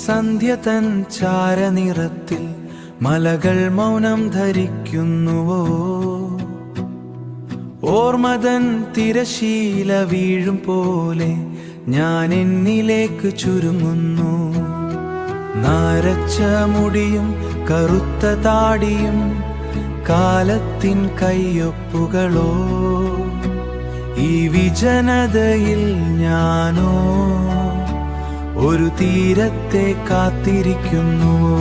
സന്ധ്യ തൻ ചാരനിറത്തിൽ മലകൾ മൗനം ധരിക്കുന്നുവോ? ഓർമ്മതൻ തിരശീല വീഴും പോലെ ഞാൻ എന്നിലേക്ക് ചുരുങ്ങുന്നു. നരച്ച മുടിയും കറുത്ത താടിയും കാലത്തിൻ കയ്യൊപ്പുകളോ? ഈ വിജനതയിൽ ഞാനോ ഒരു തീരത്തെ കാത്തിരിക്കുന്നുവോ?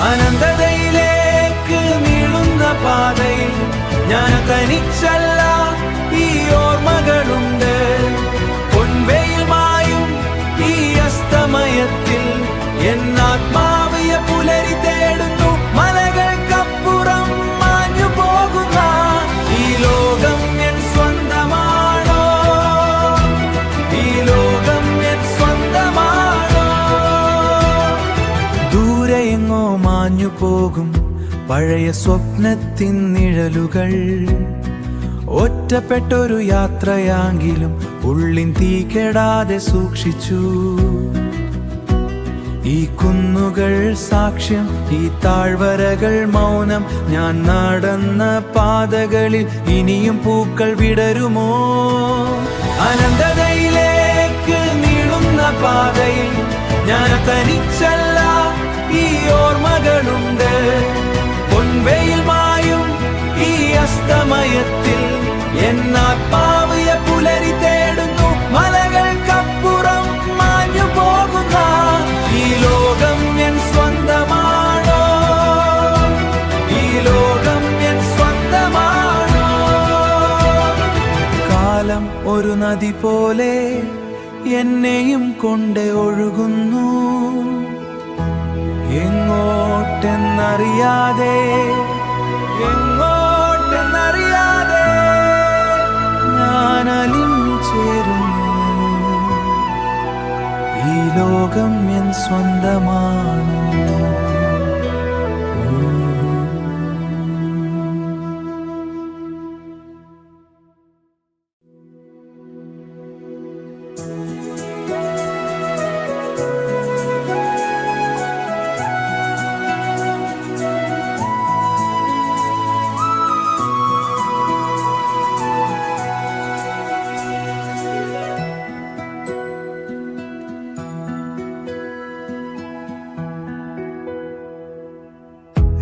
അനന്തതയിലേക്ക് നീളുന്ന പാതയിൽ ഞാൻ തനിച്ചല്ല, ഈ ഓർമ്മകളുണ്ട്. പൊൻവെയിൽ മായും ഈ അസ്തമയത്തിൽ എന്നാത്മാവിയ പുലരി തേടുന്നു. മലകൾക്കപ്പുറം മാഞ്ഞു പോകുന്ന ഈ ലോകം എൻ സ്വന്തമാണോ? ഈ ലോകം എൻ സ്വന്തമാണോ? ദൂരെ എങ്ങോ മാഞ്ഞു പോകും പഴയ സ്വപ്നത്തിൻ നിഴലുകൾ. ഒറ്റപ്പെട്ടൊരു യാത്രയാങ്കിലും ഉള്ളിൻ തീ കെടാതെ സൂക്ഷിച്ചു. ഈ കുന്നുകൾ സാക്ഷ്യം, ഈ താഴ്വരകൾ മൗനം. ഞാൻ നടന്ന പാതകളിൽ ഇനിയും പൂക്കൾ വിടരുമോ? അനന്തതയിലേക്ക് നീളുന്ന പാതയിൽ ഞാൻ തനിച്ചല്ല, ഈ ഓർമ്മകളുണ്ട്. പൊൻവെയിൽ മായും ഈ അസ്തമയത്തിൽ എന്നാത്മാവിയ പുലരി തേടുന്നു. മലകൾക്കപ്പുറം മാഞ്ഞു പോകുന്ന ഈ ലോകം എൻ സ്വന്തമാണോ? ഈ ലോകം എൻ സ്വന്തമാണോ? കാലം ഒരു നദി പോലെ എന്നെയും കൊണ്ട് ഒഴുകുന്നു. എങ്ങോട്ടെന്നറിയാതെ ഞാൻ അലിഞ്ഞു ചേരുന്നു. ഈ ലോകം എൻ സ്വന്തമാണോ?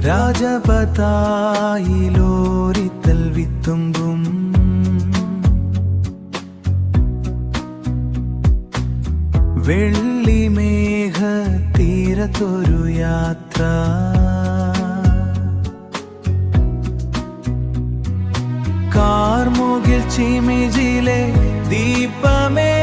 രാജപതായിലോരിത്തൽ വിത്തുമ്പും വെള്ളിമേഘ തീരത്തൊരു യാത്ര. കാർമുകിൽ ചിമിജിലെ ദീപമേ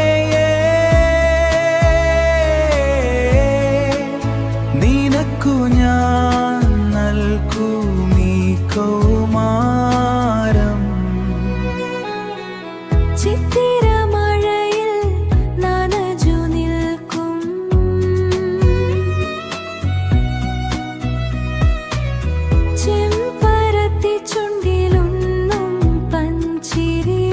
നിനക്കു ഞാൻ നൽകുമീ കൗമാരം. ചിത്തിരമഴയിൽ നനഞ്ഞു നിൽക്കും ചെമ്പരത്തി ചുണ്ടിലുന്നും പഞ്ചിരി.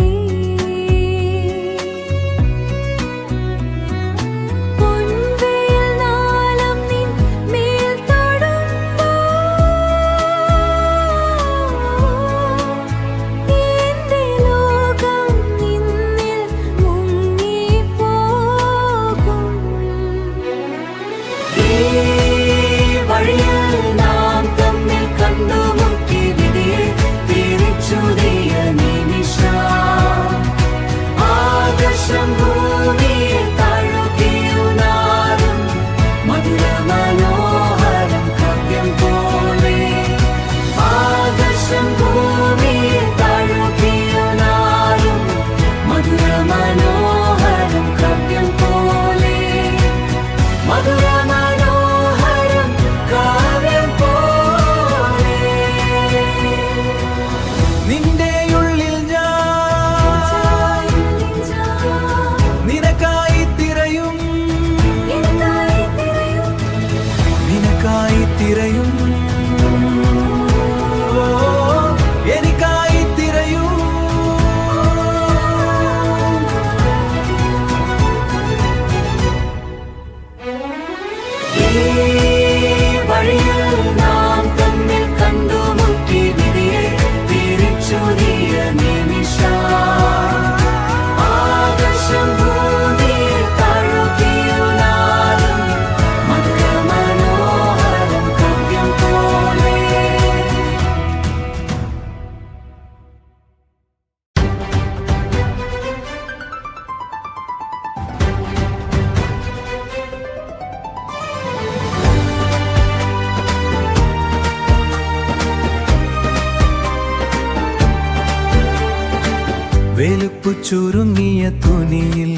വെളുപ്പു ചുരുങ്ങിയ തുനിയിൽ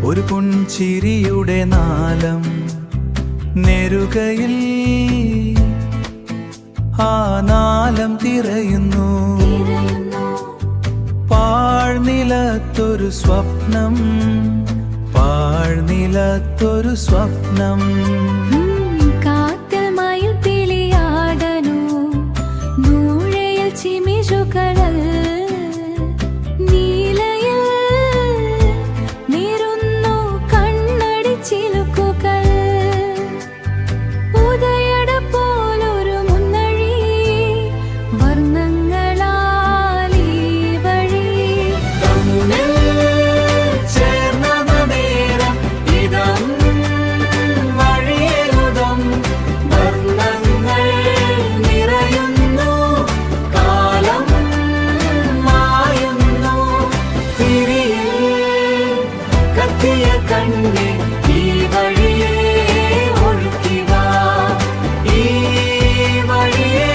ഒരു പുഞ്ചിരിയുടെ നാളം നെറുകയിൽ ആ നാളം തിരയുന്നു. പാഴ്നിലത്തൊരു സ്വപ്നം, പാഴ്നിലത്തൊരു സ്വപ്നം. കാത്തിൽ മയിൽ പിളിയാടനു, നൂഴയിൽ ചിമിഴുകടൽ, നീലയിൽ നീറുന്നു കണ്ണടി ചിലുക്കുകൾ. ഉദയട പോലൊരു മുന്നഴി വർണ്ണങ്ങളാൽ ഈ വഴി തമ്മിൽ ചേർന്ന നേരം ഇതം വഴിയെഴുതം വർണ്ണങ്ങൾ നിറയുന്നു. കാലം മായുന്നു തിരിയിൽ കത്തിയ കണ്ണെ ഈ വഴിയെ ഒഴുക്കി വാ, ഈ വഴിയെ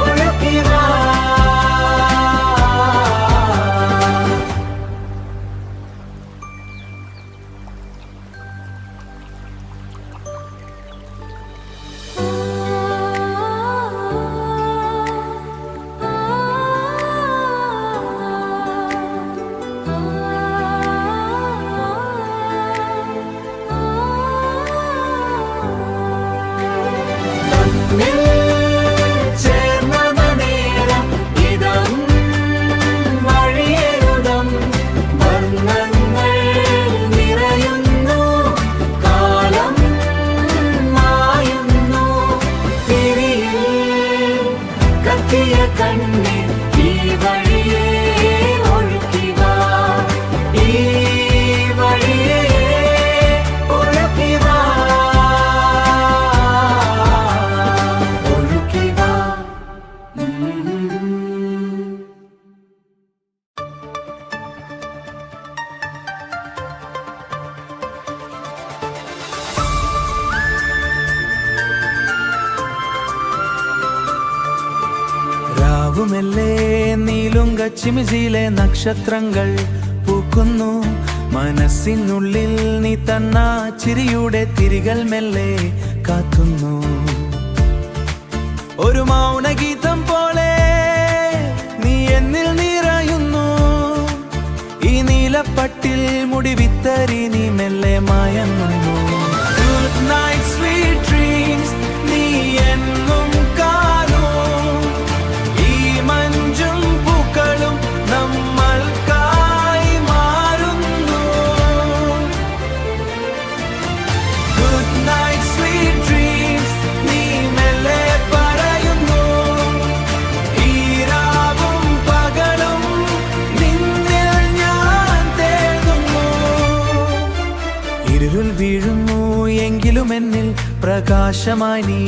ഒഴുക്കി വാ. ചേർന്ന നേരം ഇതം വഴിയെഴുതം വർണ്ണങ്ങൾ നിറയുന്നു. കാലം മായുന്നു തിരിയിൽ കത്തിയ കണ്ണെ ഈ വഴിയെ ഒഴുക്കി വാ, ഈ വഴിയെ ഒഴുക്കി വാ, ഒഴുക്കി വാ. രാവുമെല്ലേ നീലുങ്ക ചിമിസിലെ നക്ഷത്രങ്ങൾ പൂക്കുന്നു. മനസ്സിനുള്ളിൽ നീ തന്ന ചിരിയുടെ തിരികൾ മെല്ലെ കാത്തുന്നു. ഒരു മൗനഗീതം പോലെ നീ എന്നിൽ നിറയുന്നു. ഈ നീലപ്പട്ടിൽ മുടി വിത്തരി നീ മെല്ലെ മയങ്ങുന്നു. Good night, sweet dreams, നീ എന്നും കാണും. ഈ മഞ്ചും പൂക്കളും നമ്മൾക്കായി മാറുന്നു. Good night, sweet dreams, നീ മെല്ലെ പറയുന്നു. ഈ രാവും പകലും നിന്നിൽ ഞാൻ തേടുന്നു. ഇരുൾ വീഴുന്നു എങ്കിലും എന്നിൽ പ്രകാശമായി നീ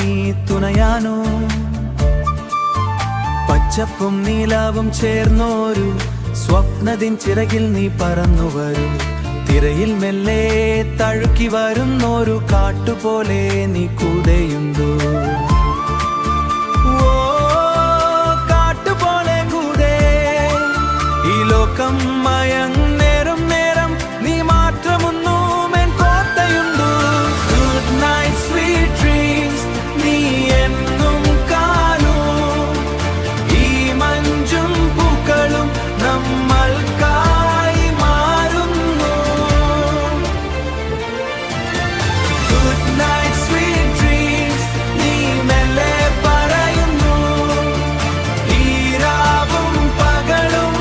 തുണയാനോ. പച്ചപ്പും നീലാവും ചേർന്നോരു സ്വപ്നത്തിൻ ചിറകിൽ നീ പറന്നു വരൂ. തിരയിൽ മെല്ലെ തഴുക്കി വരുന്നോരു കാട്ടുപോലെ നീ കൂടെയുണ്ടു. ഓ കാട്ടുപോലെ കൂടെ ഈ ലോകം മയങ്ങേറും നേരം നീ മാത്രമൊന്നു men കോട്ടയുണ്ടു. Good night, sweet dreams, നീ എന്നും കാണും. ഈ മഞ്ചും പൂക്കളും നമ്മൾക്കായി മാറുന്നു. Good night, sweet dreams, നീ മെല്ലെ പറയുന്നു. ഈ രാവും പകലും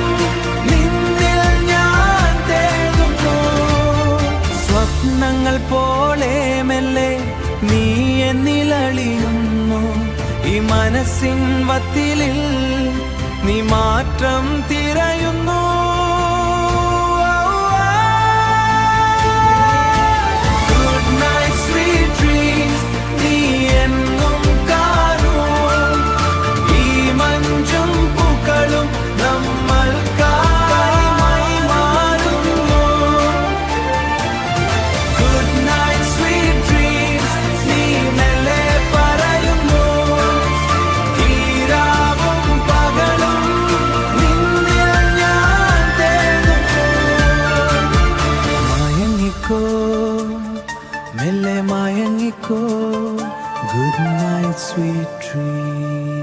നിന്നിൽ ഞാൻ തേടുന്നു. സ്വപ്നങ്ങൾ പോലെ മെല്ലെ നീ എന്നിലളിയുന്നു. ഈ മനസ്സിൻ വത്തിലിൽ നീ മാറ്റം തിരയുന്നു. Good night, sweet dreams, നീ എന്നും കാണും. ഈ മഞ്ചും പൂക്കളും നമ്മൾക്കായി മാറുന്നു. Good night, sweet dreams, നീ മെല്ലെ പറയുന്നു. ഈ രാവും പകലും നിന്നിൽ മെല്ലെ മയങ്ങിക്കോ. Good night sweet dream.